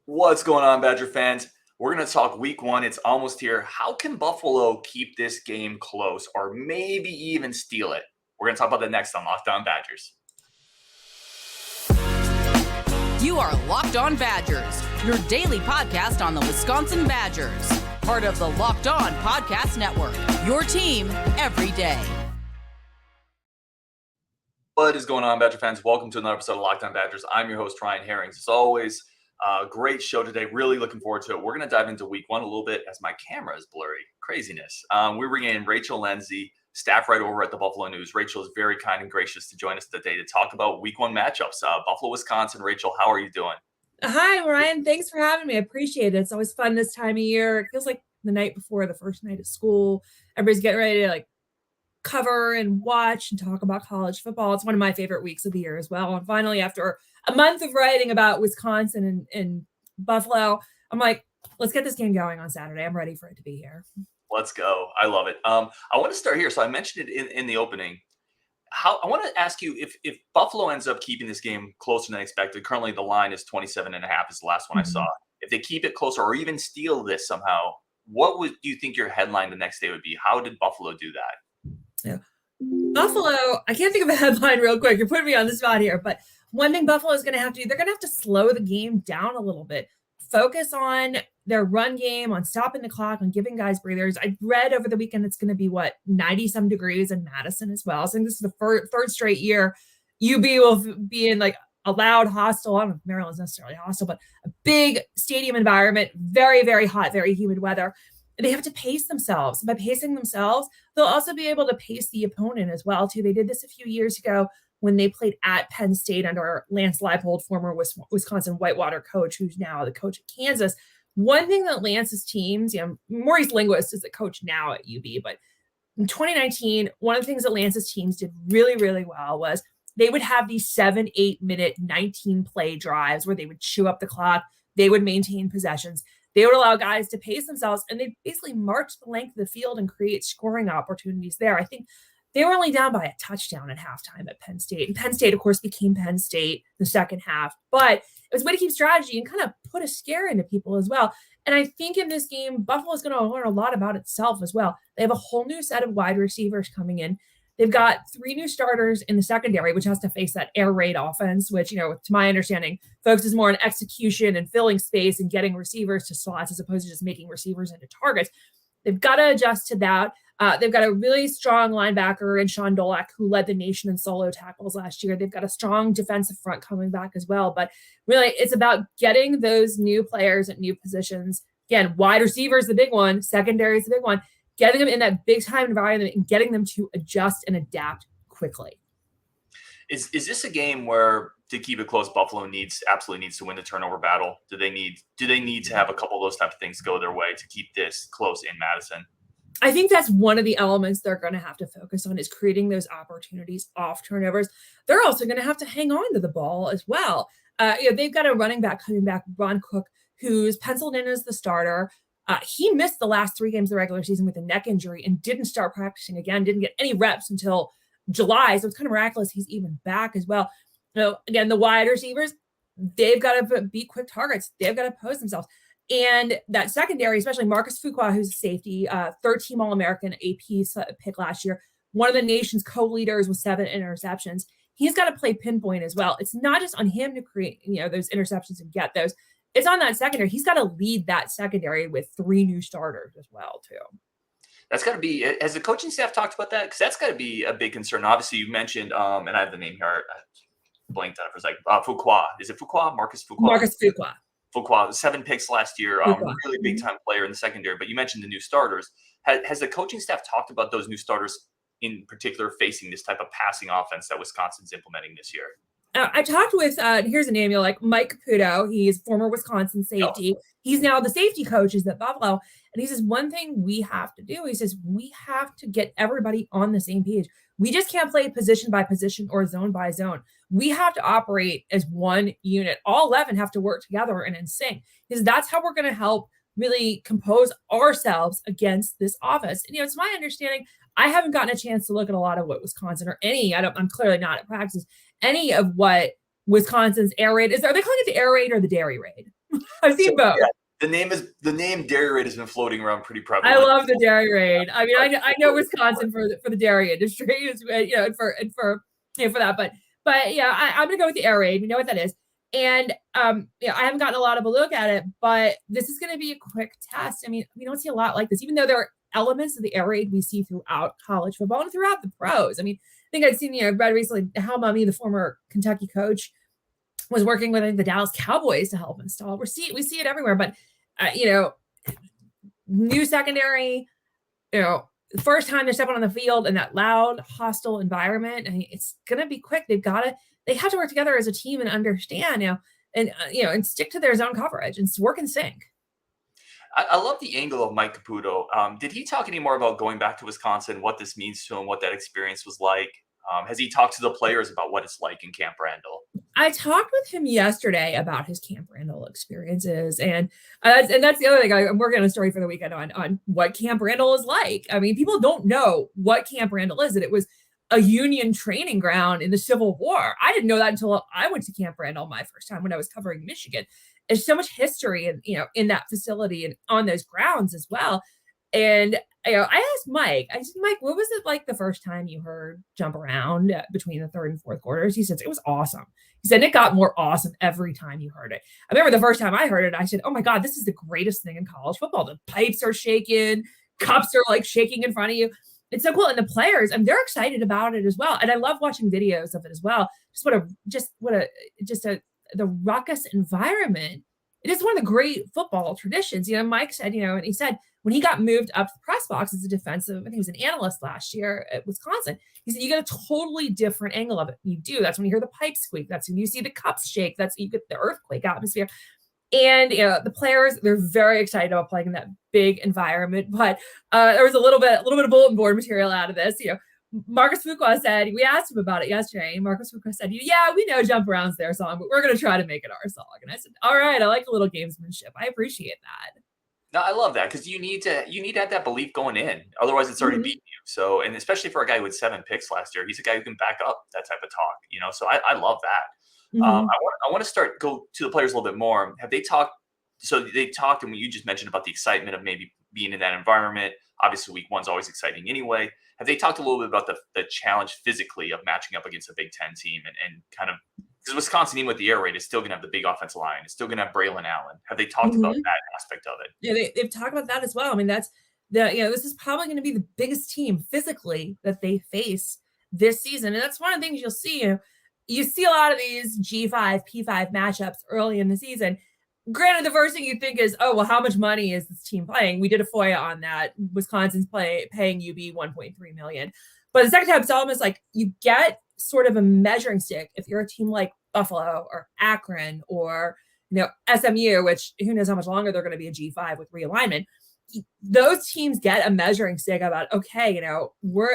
What's going on, Badger fans? We're going to talk week one. It's almost here. How can Buffalo keep this game close or maybe even steal it? We're going to talk about that next on Locked On Badgers. You are Locked On Badgers, your daily podcast on the Wisconsin Badgers. Part of the Locked On Podcast Network, your team every day. What is going on, Badger fans? Welcome to another episode of Locked On Badgers. I'm your host, Ryan Herrings. As always, great show today. Really looking forward to it. We're going to dive into week one a little bit as my camera is blurry. Craziness. We're bringing in Rachel Lenzi, staff writer over at the Buffalo News. Rachel is very kind and gracious to join us today to talk about week one matchups. Buffalo, Wisconsin. Rachel, how are you doing? Hi, Ryan. Thanks for having me. I appreciate it. It's always fun this time of year. It feels like the night before the first night of school. Everybody's getting ready to cover and watch and talk about college football. It's one of my favorite weeks of the year as well. And finally, after a month of writing about Wisconsin and Buffalo, I'm like, let's get this game going on Saturday. I'm ready for it to be here. Let's go. I love it. I want to start here. So I mentioned it in the opening. I want to ask you if Buffalo ends up keeping this game closer than expected. Currently, the line is 27.5 is the last one I saw. If they keep it closer or even steal this somehow, what do you think your headline the next day would be? How did Buffalo do that? Yeah. Buffalo, I can't think of a headline real quick. You're putting me on the spot here, but one thing Buffalo is going to have to do, they're going to have to slow the game down a little bit. Focus on their run game, on stopping the clock, on giving guys breathers. I read over the weekend it's going to be 90-some degrees in Madison as well. So I think this is the third straight year UB will be in a loud, hostile, I don't know if Maryland's necessarily hostile, but a big stadium environment, very, very hot, very humid weather. They have to pace themselves. By pacing themselves, they'll also be able to pace the opponent as well, too. They did this a few years ago when they played at Penn State under Lance Leipold, former Wisconsin Whitewater coach, who's now the coach at Kansas. One thing that Lance's teams, Maurice Linguist is the coach now at UB, but in 2019, one of the things that Lance's teams did really, really well was they would have these 7-8 minute 19-play drives where they would chew up the clock. They would maintain possessions. They would allow guys to pace themselves, and they basically march the length of the field and create scoring opportunities there. I think they were only down by a touchdown at halftime at Penn State. And Penn State, of course, became Penn State the second half. But it was a way to keep strategy and kind of put a scare into people as well. And I think in this game, Buffalo is going to learn a lot about itself as well. They have a whole new set of wide receivers coming in. They've got 3 new starters in the secondary, which has to face that air raid offense, which, to my understanding, focuses more on execution and filling space and getting receivers to slots as opposed to just making receivers into targets. They've got to adjust to that. They've got a really strong linebacker in Shaun Dolac, who led the nation in solo tackles last year. They've got a strong defensive front coming back as well. But really, it's about getting those new players at new positions. Again, wide receiver is the big one. Secondary is the big one. Getting them in that big-time environment and getting them to adjust and adapt quickly. Is this a game where, to keep it close, Buffalo absolutely needs to win the turnover battle? Do they need to have a couple of those type of things go their way to keep this close in Madison? I think that's one of the elements they're going to have to focus on is creating those opportunities off turnovers. They're also going to have to hang on to the ball as well. They've got a running back coming back, Ron Cook, who's penciled in as the starter. He missed the last 3 games of the regular season with a neck injury and didn't start practicing again, didn't get any reps until July. So it's kind of miraculous he's even back as well. Again, the wide receivers, they've got to beat quick targets. They've got to pose themselves. And that secondary, especially Marcus Fuqua, who's a safety, third-team All-American AP pick last year, one of the nation's co-leaders with 7 interceptions. He's got to play pinpoint as well. It's not just on him to create, those interceptions and get those. It's on that secondary. He's got to lead that secondary with 3 new starters as well, too. That's got to be – has the coaching staff talked about that? Because that's got to be a big concern. Obviously, you mentioned and I have the name here. I blanked on it for a second. Fuqua. Is it Fuqua? Marcus Fuqua? Marcus Fuqua. Fuqua, 7 picks last year. Really big-time player in the secondary. But you mentioned the new starters. Has the coaching staff talked about those new starters in particular facing this type of passing offense that Wisconsin's implementing this year? I talked with, here's a name you like, Mike Caputo. He's former Wisconsin safety. He's now the safety coaches at Buffalo. And he says, one thing we have to do, he says, we have to get everybody on the same page. We just can't play position by position or zone by zone. We have to operate as one unit. All 11 have to work together and in sync, because that's how we're going to help really compose ourselves against this offense. And, it's my understanding, I haven't gotten a chance to look at a lot of what Wisconsin or I'm clearly not at practice, any of what Wisconsin's air raid is. Are they calling it the air raid or the dairy raid? I've seen both. Yeah, the name dairy raid has been floating around pretty prevalent. I love the dairy raid. I mean, I know Wisconsin for the dairy industry, and for that, but yeah, I'm gonna go with the air raid. We know what that is, and I haven't gotten a lot of a look at it, but this is gonna be a quick test. I mean, we don't see a lot like this, even though there are elements of the air raid we see throughout college football and throughout the pros. I mean, I think I'd seen read recently how Mummy, the former Kentucky coach, was working with the Dallas Cowboys to help install. We see it everywhere, but new secondary, first time they're stepping on the field in that loud, hostile environment. I mean, it's going to be quick. They have to work together as a team and understand, and stick to their zone coverage and work in sync. I love the angle of Mike Caputo. Did he talk any more about going back to Wisconsin, what this means to him, what that experience was like? Has he talked to the players about what it's like in Camp Randall? I talked with him yesterday about his Camp Randall experiences, and that's the other thing. I'm working on a story for the weekend on what Camp Randall is like. I mean, people don't know what Camp Randall is, and it was a Union training ground in the Civil War. I didn't know that until I went to Camp Randall my first time when I was covering Michigan. There's so much history in that facility and on those grounds as well. And I asked Mike, Mike, what was it like the first time you heard Jump Around between the third and fourth quarters? He said, it was awesome. He said, it got more awesome every time you heard it. I remember the first time I heard it, I said, oh my God, this is the greatest thing in college football. The pipes are shaking, cups are like shaking in front of you. It's so cool. And the players, and they're excited about it as well. And I love watching videos of it as well. The ruckus environment. It is one of the great football traditions. Mike said, and he said when he got moved up to the press box as a defensive, I think he was an analyst last year at Wisconsin, he said, you get a totally different angle of it. You do. That's when you hear the pipes squeak. That's when you see the cups shake. That's when you get the earthquake atmosphere. And the players, they're very excited about playing in that big environment. But there was a little bit of bulletin board material out of this. Marcus Fuqua said, we asked him about it yesterday, and Marcus Fuqua said, yeah, we know Jump Around's their song, but we're going to try to make it our song. And I said, all right, I like a little gamesmanship. I appreciate that. No, I love that because you need to have that belief going in. Otherwise, it's already beaten you. So, and especially for a guy with 7 picks last year, he's a guy who can back up that type of talk, So I love that. I want to go to the players a little bit more. Have they talked? So they talked, and you just mentioned about the excitement of maybe being in that environment. Obviously, week one's always exciting anyway. Have they talked a little bit about the challenge physically of matching up against a Big Ten team and kind of, because Wisconsin, even with the air raid, is still going to have the big offensive line. It's still going to have Braylon Allen. Have they talked about that aspect of it? Yeah, they've talked about that as well. I mean, that's this is probably going to be the biggest team physically that they face this season. And that's one of the things you'll see. You see a lot of these G5, P5 matchups early in the season. Granted, the first thing you think is, oh, well, how much money is this team playing? We did a FOIA on that. Wisconsin's paying UB $1.3 million. But the second time, it's almost like you get sort of a measuring stick if you're a team like Buffalo or Akron or SMU, which who knows how much longer they're going to be a G5 with realignment. Those teams get a measuring stick about, okay,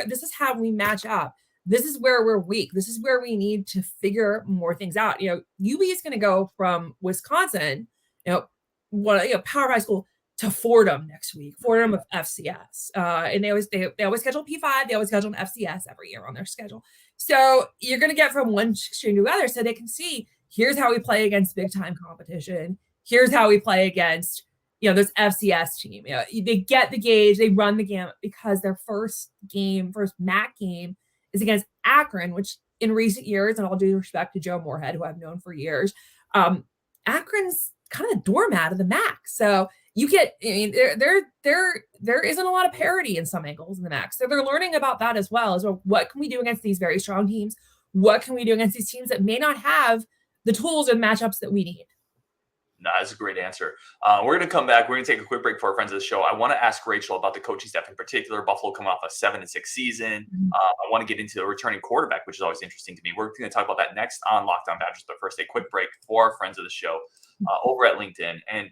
this is how we match up. This is where we're weak. This is where we need to figure more things out. UB is going to go from Wisconsin, Power High School, to Fordham next week. Fordham of FCS, and they always schedule P5. They always schedule an FCS every year on their schedule. So you're going to get from one extreme to the other, so they can see here's how we play against big time competition. Here's how we play against this FCS team. They get the gauge. They run the gamut because their first MAC game is against Akron, which in recent years, and all due respect to Joe Moorhead, who I've known for years, Akron's kind of doormat of the MAC. So you get, there isn't a lot of parity in some angles in the MAC. So they're learning about that as well. What can we do against these very strong teams? What can we do against these teams that may not have the tools or the matchups that we need? No, that's a great answer. We're going to come back. We're going to take a quick break for our friends of the show. I want to ask Rachel about the coaching staff in particular. Buffalo coming off a 7-6 season. I want to get into the returning quarterback, which is always interesting to me. We're going to talk about that next on Locked On Badgers. But first, a quick break for our friends of the show over at LinkedIn. And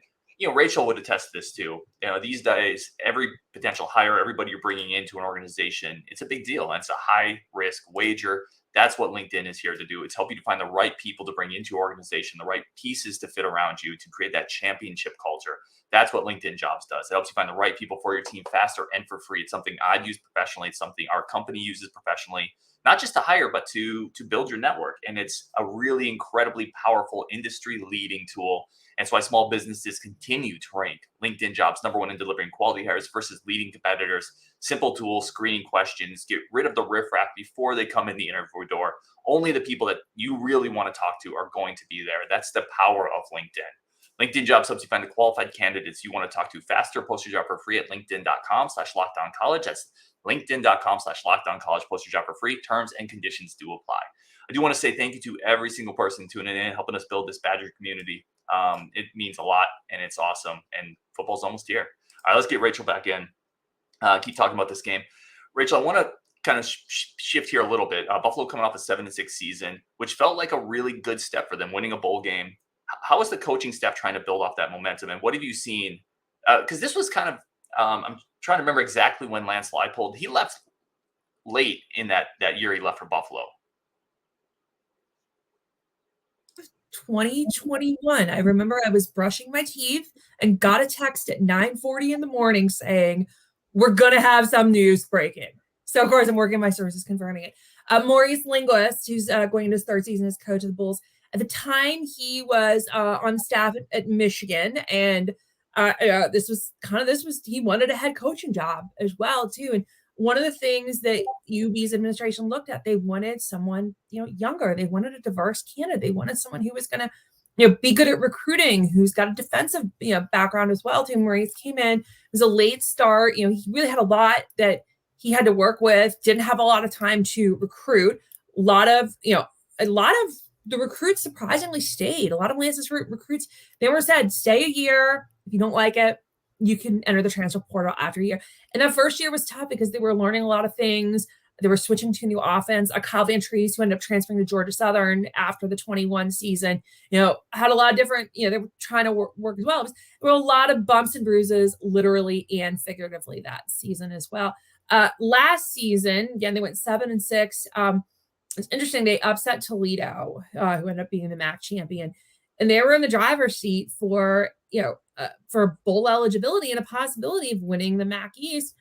Rachel would attest to this too. These days, every potential hire, everybody you're bringing into an organization, it's a big deal. And it's a high risk wager That's what LinkedIn is here to do. It's help you to find the right people to bring into your organization, the right pieces to fit around you to create that championship culture. That's what LinkedIn Jobs does. It helps you find the right people for your team faster and for free. It's something I've used professionally. It's something our company uses professionally, not just to hire, but to build your network. And it's a really incredibly powerful industry-leading tool. And that's why small businesses continue to rank LinkedIn Jobs #1 in delivering quality hires versus leading competitors. Simple tools, screening questions, get rid of the riffraff before they come in the interview door. Only the people that you really want to talk to are going to be there. That's the power of LinkedIn. LinkedIn Jobs helps you find the qualified candidates you want to talk to faster. Post your job for free at linkedin.com/lockdowncollege. That's linkedin.com/lockdowncollege. Post your job for free. Terms and conditions do apply. I do want to say thank you to every single person tuning in, helping us build this Badger community. It means a lot, and it's awesome. And football's almost here. All right, let's get Rachel back in. Keep talking about this game. Rachel, I want to kind of shift here a little bit. Buffalo coming off a 7-6 season, which felt like a really good step for them, winning a bowl game. How is the coaching staff trying to build off that momentum, and what have you seen? Because this was kind of, I'm trying to remember exactly when Lance Leipold, he left late in that year he left for Buffalo. 2021. I remember I was brushing my teeth and got a text at 9:40 in the morning saying, we're going to have some news breaking. So, of course, I'm working my sources confirming it. Maurice Linguist, who's going into his third season as coach of the Bulls, at the time he was on staff at Michigan, and he wanted a head coaching job as well, too. And one of the things that UB's administration looked at, they wanted someone, younger. They wanted a diverse candidate. They wanted someone who was going to, be good at recruiting, who's got a defensive, background as well, too. Maurice came in, was a late start. He really had a lot that he had to work with, didn't have a lot of time to recruit. A lot of the recruits surprisingly stayed. A lot of Lance's recruits, they were said, stay a year. If you don't like it, you can enter the transfer portal after a year. And that first year was tough because they were learning a lot of things. They were switching to a new offense. Kyle Van Treese, who ended up transferring to Georgia Southern after the 21 season, had a lot of different, they were trying to work as well. There were a lot of bumps and bruises, literally and figuratively, that season as well. Last season, again, they went 7-6. It's interesting. They upset Toledo, who ended up being the MAC champion, and they were in the driver's seat for bowl eligibility and a possibility of winning the MAC East.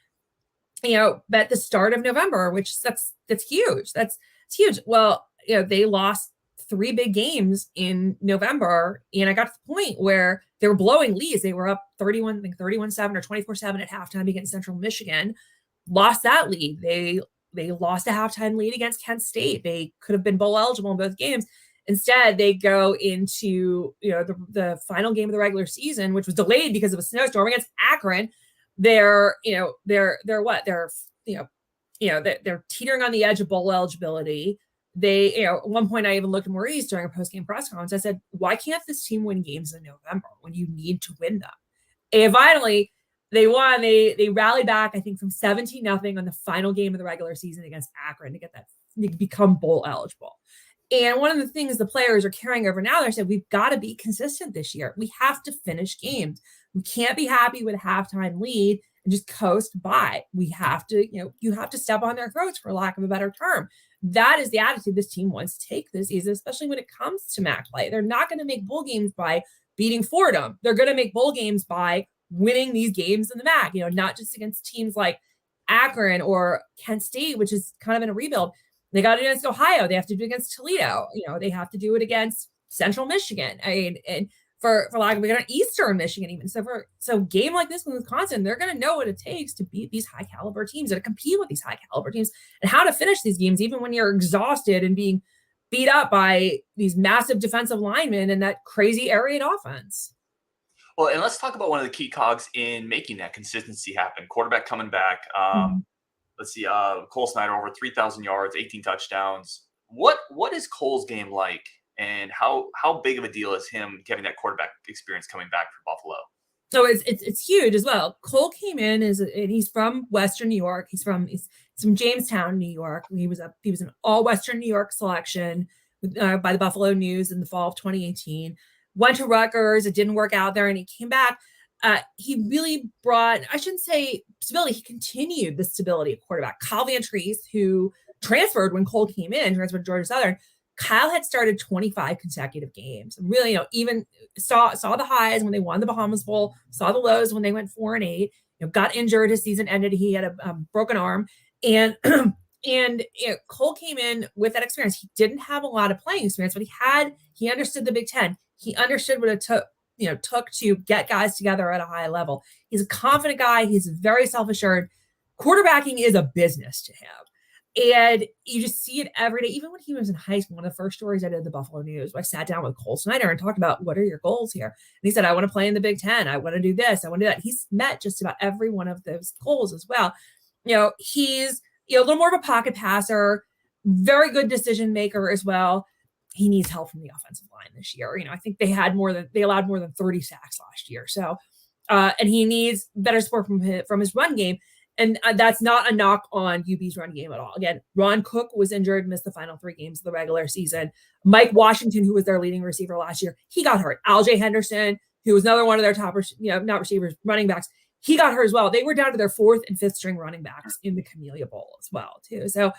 At the start of November, which that's huge. That's huge. Well, they lost 3 big games in November, and I got to the point where they were blowing leads. They were up 31-7 or 24-7 at halftime against Central Michigan. Lost that lead. They lost a halftime lead against Kent State. They could have been bowl eligible in both games. Instead, they go into the final game of the regular season, which was delayed because of a snowstorm against Akron. They're teetering on the edge of bowl eligibility. They, at one point I even looked at Maurice during a post-game press conference. I said, why can't this team win games in November when you need to win them? And finally, they won. They rallied back, I think, from 17-0 on the final game of the regular season against Akron to become bowl eligible. And one of the things the players are carrying over now, they said, we've got to be consistent this year. We have to finish games. We can't be happy with a halftime lead and just coast by. We have to, you have to step on their throats, for lack of a better term. That is the attitude this team wants to take this season, especially when it comes to MAC play. They're not going to make bowl games by beating Fordham. They're going to make bowl games by winning these games in the MAC, not just against teams like Akron or Kent State, which is kind of in a rebuild. They got it against Ohio. They have to do it against Toledo. They have to do it against Central Michigan. And for lack of a better, Eastern Michigan even. So a game like this with Wisconsin, they're going to know what it takes to beat these high caliber teams and to compete with these high caliber teams and how to finish these games, even when you're exhausted and being beat up by these massive defensive linemen and that crazy air raid offense. Well, and let's talk about one of the key cogs in making that consistency happen. Quarterback coming back. Let's see, Cole Snyder over 3,000 yards, 18 touchdowns. What is Cole's game like, and how big of a deal is him having that quarterback experience coming back for Buffalo? So it's huge as well. Cole came in and he's from Western New York. He's from Jamestown, New York. He was an all Western New York selection by the Buffalo News in the fall of 2018. Went to Rutgers. It didn't work out there, and he came back. He really brought, I shouldn't say stability, he continued the stability of quarterback. Kyle Van Treese, who transferred when Cole came in, transferred to Georgia Southern, Kyle had started 25 consecutive games. Really, even saw the highs when they won the Bahamas Bowl, saw the lows when they went 4-8. Got injured. His season ended. He had a broken arm, and Cole came in with that experience. He didn't have a lot of playing experience, but he understood the Big Ten. He understood what it took to get guys together at a high level. He's a confident guy. He's very self-assured. Quarterbacking is a business to him. And you just see it every day. Even when he was in high school, one of the first stories I did in the Buffalo News, I sat down with Cole Snyder and talked about, what are your goals here? And he said, I want to play in the Big Ten. I want to do this. I want to do that. He's met just about every one of those goals as well. He's a little more of a pocket passer, very good decision maker as well. He needs help from the offensive line this year. I think they allowed more than 30 sacks last year. So, and he needs better support from his run game. And that's not a knock on UB's run game at all. Again, Ron Cook was injured, missed the final 3 games of the regular season. Mike Washington, who was their leading receiver last year, he got hurt. Aljay Henderson, who was another one of their top, not receivers, running backs, he got hurt as well. They were down to their 4th and 5th string running backs in the Camellia Bowl as well, too. So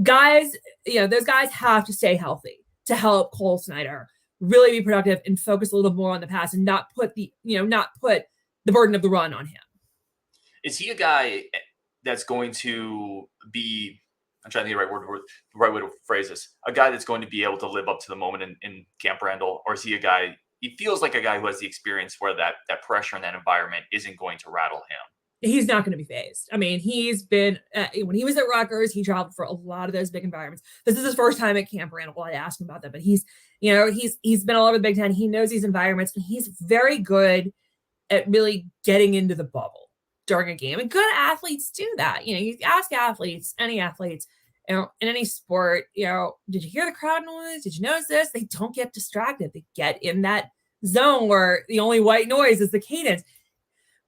guys, those guys have to stay healthy to help Cole Snyder really be productive and focus a little more on the pass and not put the burden of the run on him. Is he a guy that's going to be, I'm trying to think of the right way to phrase this, a guy that's going to be able to live up to the moment in Camp Randall? Or is he a guy, he feels like a guy who has the experience where that pressure in that environment isn't going to rattle him? He's not going to be phased. I mean, he's been, when he was at Rutgers, he traveled for a lot of those big environments. This is his first time at Camp Randall. I asked him about that, but he's been all over the Big Ten. He knows these environments, and he's very good at really getting into the bubble during a game. And good athletes do that. You ask athletes, any athletes, in any sport, did you hear the crowd noise? Did you notice this? They don't get distracted. They get in that zone where the only white noise is the cadence.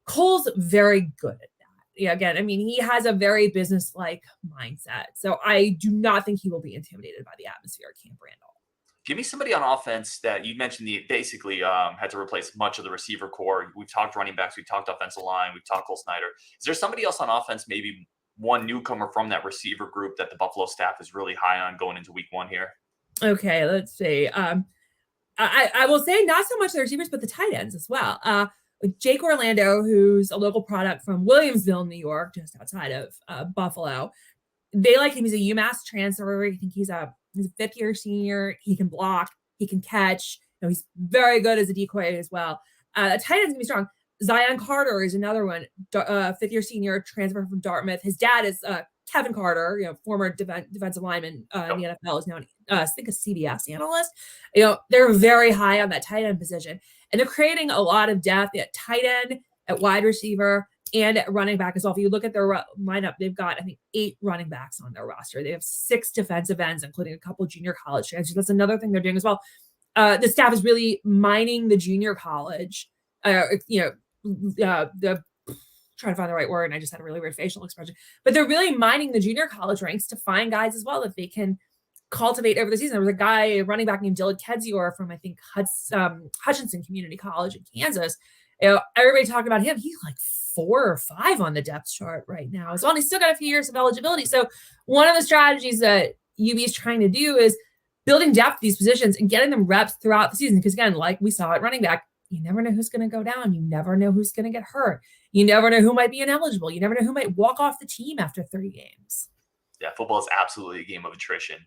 Cole's very good at that. Again, he has a very business-like mindset. So I do not think he will be intimidated by the atmosphere at Camp Randall. Give me somebody on offense that you mentioned basically had to replace much of the receiver core. We've talked running backs. We've talked offensive line. We've talked Cole Snyder. Is there somebody else on offense, maybe one newcomer from that receiver group that the Buffalo staff is really high on going into week 1 here? Okay, let's see. I will say not so much the receivers, but the tight ends as well. Jake Orlando, who's a local product from Williamsville, New York, just outside of Buffalo. They like him. He's a UMass transfer. I think he's a 5th-year senior. He can block. He can catch. He's very good as a decoy as well. Tight end's going to be strong. Zion Carter is another one, 5th-year senior, transfer from Dartmouth. His dad is Kevin Carter, former defensive lineman in the NFL, is now, I think, a CBS analyst. They're very high on that tight end position. And they're creating a lot of depth at tight end, at wide receiver, and at running back as well. If you look at their lineup, they've got, I think, 8 running backs on their roster. They have 6 defensive ends, including a couple junior college transfers. That's another thing they're doing as well. The staff is really mining the junior college. Trying to find the right word, and I just had a really weird facial expression. But they're really mining the junior college ranks to find guys as well that they can cultivate over the season. There was a guy, a running back named Dylan Kedzior from, I think, Hutchinson Community College in Kansas. Everybody talking about him. He's like 4 or 5 on the depth chart right now as well. And he's still got a few years of eligibility. So one of the strategies that UB is trying to do is building depth at these positions and getting them reps throughout the season. Because again, like we saw at running back, you never know who's going to go down. You never know who's going to get hurt. You never know who might be ineligible. You never know who might walk off the team after 3 games. Yeah, football is absolutely a game of attrition,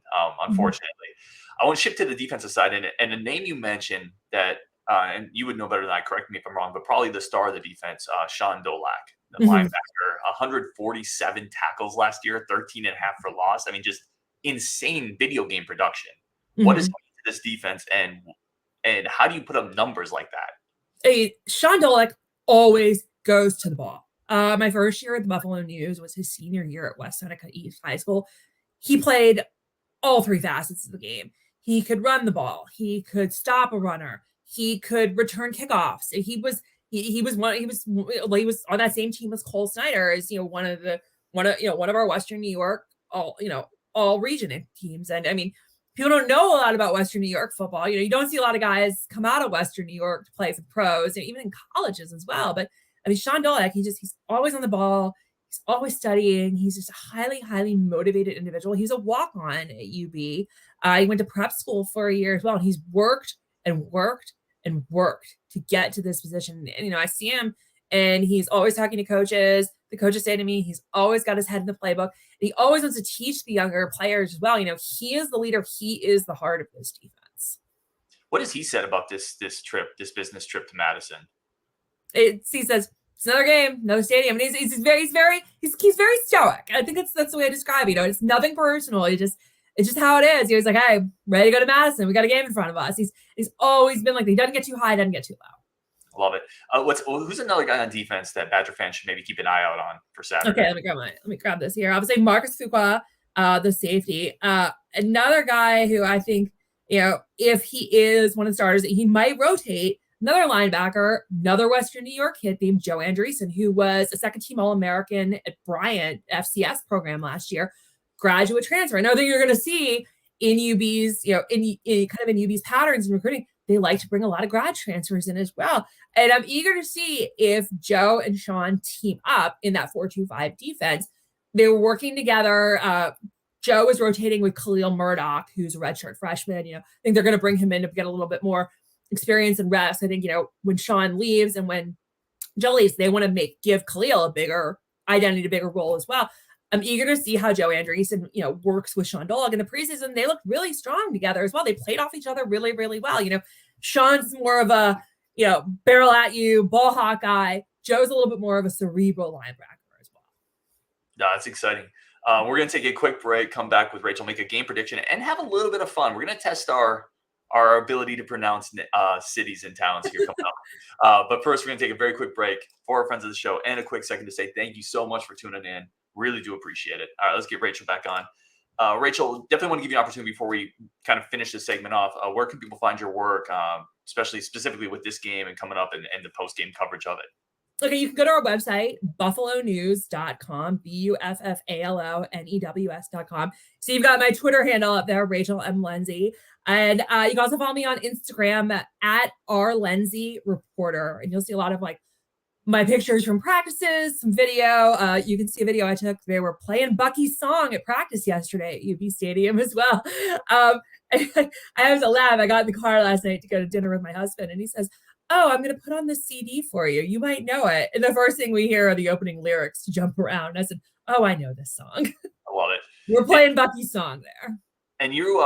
unfortunately. I want to shift to the defensive side. And a name you mentioned that, and you would know better than I, correct me if I'm wrong, but probably the star of the defense, Shaun Dolac, the linebacker, 147 tackles last year, 13 and a half for loss. Just insane video game production. What is this defense, and how do you put up numbers like that? Shaun Dolac always goes to the ball. My first year at the Buffalo News was his senior year at West Seneca East High School. He played all 3 facets of the game. He could run the ball. He could stop a runner. He could return kickoffs. He was on that same team as Cole Snyder, as one of our Western New York all region teams. And people don't know a lot about Western New York football. You don't see a lot of guys come out of Western New York to play for pros, even in colleges as well. But Shaun Dolac, he's always on the ball. He's always studying. He's just a highly, highly motivated individual. He's a walk-on at UB. He went to prep school for a year as well. And he's worked and worked and worked to get to this position. And, I see him and he's always talking to coaches. The coaches say to me, he's always got his head in the playbook. And he always wants to teach the younger players as well. He is the leader. He is the heart of this defense. What has he said about this business trip to Madison? He says, it's another game, another stadium. And he's very stoic. I think that's the way I describe it. It's nothing personal. It's just how it is. He was like, hey, ready to go to Madison. We got a game in front of us. He's always been like, he doesn't get too high, doesn't get too low. Love it. Who's another guy on defense that Badger fans should maybe keep an eye out on for Saturday? Okay, let me grab this here. I would say Marcus Fuqua, the safety. Another guy who I think, if he is one of the starters, he might rotate. Another linebacker, another Western New York kid named Joe Andreessen, who was a second-team All-American at Bryant FCS program last year, graduate transfer. Another thing you're going to see in UB's, in UB's patterns in recruiting, they like to bring a lot of grad transfers in as well. And I'm eager to see if Joe and Shaun team up in that 4-2-5 defense. They were working together. Joe was rotating with Khalil Murdoch, who's a redshirt freshman. I think they're going to bring him in to get a little bit more experience and rest. I think, when Shaun leaves and when Joe leaves, they want to give Khalil a bigger identity, a bigger role as well. I'm eager to see how Joe Andreessen, works with Shaun Dolac in the preseason. They look really strong together as well. They played off each other really, really well. Shaun's more of a, barrel at you, ball hawk guy. Joe's a little bit more of a cerebral linebacker as well. No, that's exciting. We're going to take a quick break, come back with Rachel, make a game prediction, and have a little bit of fun. We're going to test our ability to pronounce cities and towns here coming up. But first, we're going to take a very quick break for our friends of the show and a quick second to say thank you so much for tuning in. Really do appreciate it. All right, let's get Rachel back on. Rachel, definitely want to give you an opportunity before we kind of finish this segment off. Where can people find your work, specifically with this game and coming up and the post-game coverage of it? Okay, you can go to our website, buffalonews.com, BUFFALONEWS.com. So you've got my Twitter handle up there, Rachel M. Lenzi. And you can also follow me on Instagram at @rlenzireporter. And you'll see a lot of my pictures from practices, some video. You can see a video I took. They were playing Bucky's song at practice yesterday at UB Stadium as well. I have to laugh. I got in the car last night to go to dinner with my husband, and he says, oh, I'm going to put on this CD for you. You might know it. And the first thing we hear are the opening lyrics to Jump Around. And I said, oh, I know this song. I love it. We're playing Bucky's song there. And you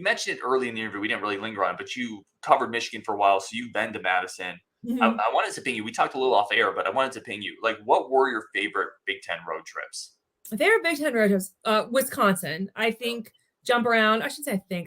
mentioned it early in the interview. We didn't really linger on it, but you covered Michigan for a while, so you've been to Madison. Mm-hmm. I wanted to ping you. We talked a little off air, but I wanted to ping you. What were your favorite Big Ten road trips? My favorite Big Ten road trips, Wisconsin. I think Jump Around.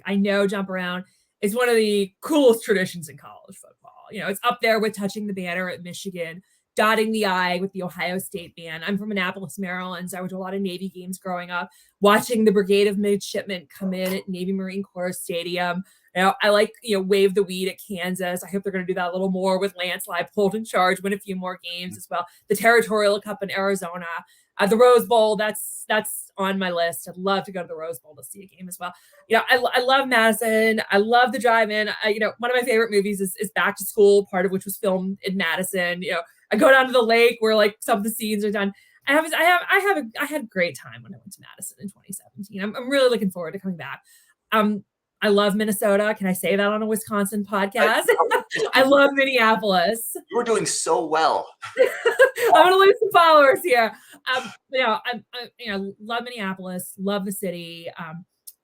I know Jump Around is one of the coolest traditions in college football. It's up there with touching the banner at Michigan, dotting the I with the Ohio State band. I'm from Annapolis, Maryland, so I went to a lot of Navy games growing up, watching the Brigade of Midshipmen come in at Navy Marine Corps Stadium. I wave the weed at Kansas. I hope they're going to do that a little more with Lance Leipold in charge, win a few more games as well. The Territorial Cup in Arizona, the Rose Bowl, that's on my list. I'd love to go to the Rose Bowl to see a game as well. I love Madison. I love the drive-in. One of my favorite movies is Back to School, part of which was filmed in Madison. I go down to the lake where some of the scenes are done. I had a great time when I went to Madison in 2017. I'm really looking forward to coming back. I love Minnesota. Can I say that on a Wisconsin podcast? I love Minneapolis. You were doing so well. I'm going to lose some followers here. I love Minneapolis, love the city.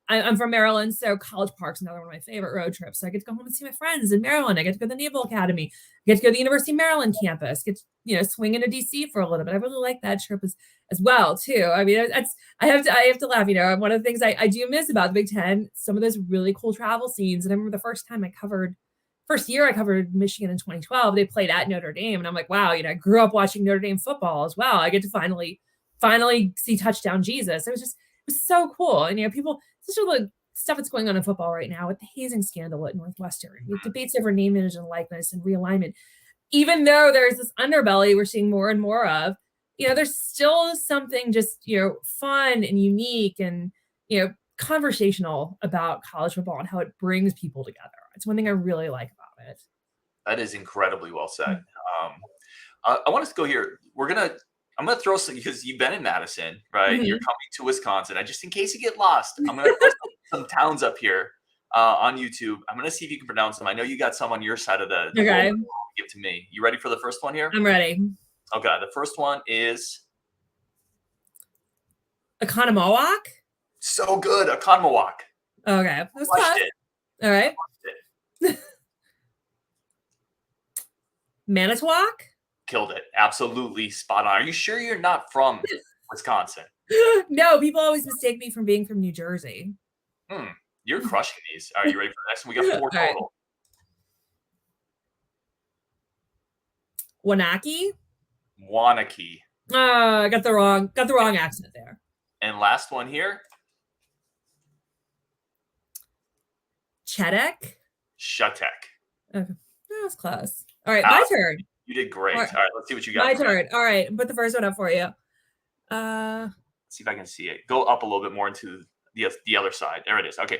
I'm from Maryland, so College Park's another one of my favorite road trips. So I get to go home and see my friends in Maryland. I get to go to the Naval Academy. I get to go to the University of Maryland campus. Get to, swing into DC for a little bit. I really like that trip as well too. I mean, I have to laugh. One of the things I do miss about the Big Ten, some of those really cool travel scenes. And I remember the first year I covered Michigan in 2012. They played at Notre Dame, and I'm like, wow. I grew up watching Notre Dame football as well. I get to finally see touchdown Jesus. It was so cool. And especially the stuff that's going on in football right now with the hazing scandal at Northwestern, with debates over name, image, and likeness and realignment. Even though there's this underbelly we're seeing more and more of, there's still something just, fun and unique and, conversational about college football and how it brings people together. It's one thing I really like about it. That is incredibly well said. I want us to go here. We're going to I'm going to throw some, because you've been in Madison, right? Mhm. You're coming to Wisconsin. Just in case you get lost, I'm going to throw some towns up here on YouTube. I'm going to see if you can pronounce them. I know you got some on your side of the Okay. world. Give to me. You ready for the first one here? I'm ready. Okay. The first one is Economowalk? so good. Economowalk. Okay. That was Crushed close. it. All right. Manitowoc? Killed it. Absolutely spot on. Are you sure you're not from Wisconsin? No, people always mistake me from being from New Jersey. You're crushing these. All right, you ready for the next one? We got 4 All right. total. Wanaki? Wanakee. I got the wrong accent there. And last one here. Chetek? Shatek. Okay. That was close. All right, my turn. You did great. All All right, let's see what you got. My turn. All right, put the first one up for you. Let's see if I can see it. Go up a little bit more into the other side. There it is. Okay.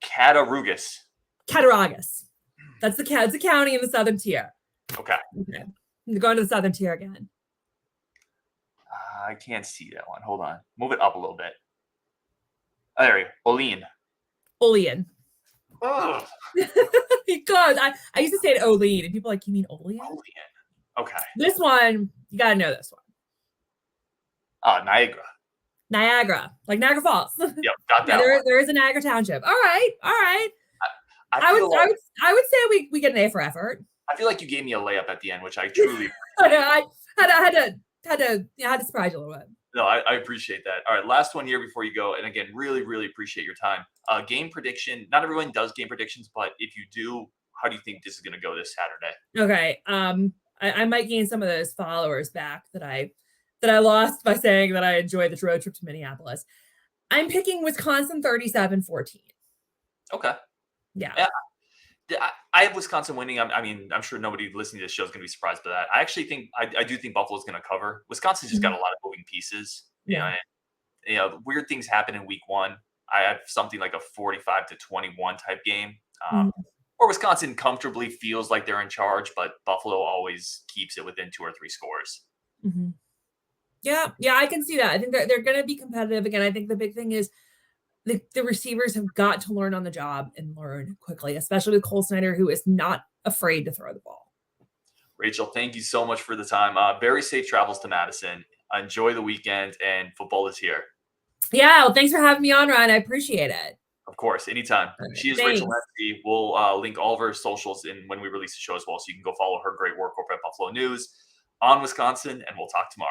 Cattaraugus. Cattaraugus. That's the county in the southern tier. Okay. I'm going to the southern tier again. I can't see that one. Hold on. Move it up a little bit. Oh, there you go. Olean. Olean. Ugh. Because I used to say it Olean, and people are like, you mean Olean? Olean. Okay. This one, you got to know this one. Niagara. Niagara, like Niagara Falls. Yep, got that. There is a Niagara Township. All right. I would say we get an A for effort. I feel like you gave me a layup at the end, which I truly I had to surprise you a little bit. No, I appreciate that. All right, last one here before you go. And again, really, really appreciate your time. Game prediction. Not everyone does game predictions, but if you do, how do you think this is going to go this Saturday? Okay. I might gain some of those followers back that I lost by saying that I enjoyed the road trip to Minneapolis. I'm picking Wisconsin 37-14. Okay. Yeah. I have Wisconsin winning. I'm sure nobody listening to this show is going to be surprised by that. I actually think I do think Buffalo's going to cover. Wisconsin's just got a lot of moving pieces. Yeah. Weird things happen in week 1. I have something like a 45-21 type game. Or Wisconsin comfortably feels like they're in charge, but Buffalo always keeps it within 2 or 3 scores. Mm-hmm. Yeah, I can see that. I think they're going to be competitive again. I think the big thing is the receivers have got to learn on the job and learn quickly, especially with Cole Snyder, who is not afraid to throw the ball. Rachel, thank you so much for the time. Very safe travels to Madison. Enjoy the weekend, and football is here. Yeah, well, thanks for having me on, Ryan. I appreciate it. Of course, anytime. Okay, She is thanks. Rachel Lenzi. We'll link all of her socials in when we release the show as well, so you can go follow her great work over at Buffalo News on Wisconsin, and we'll talk tomorrow.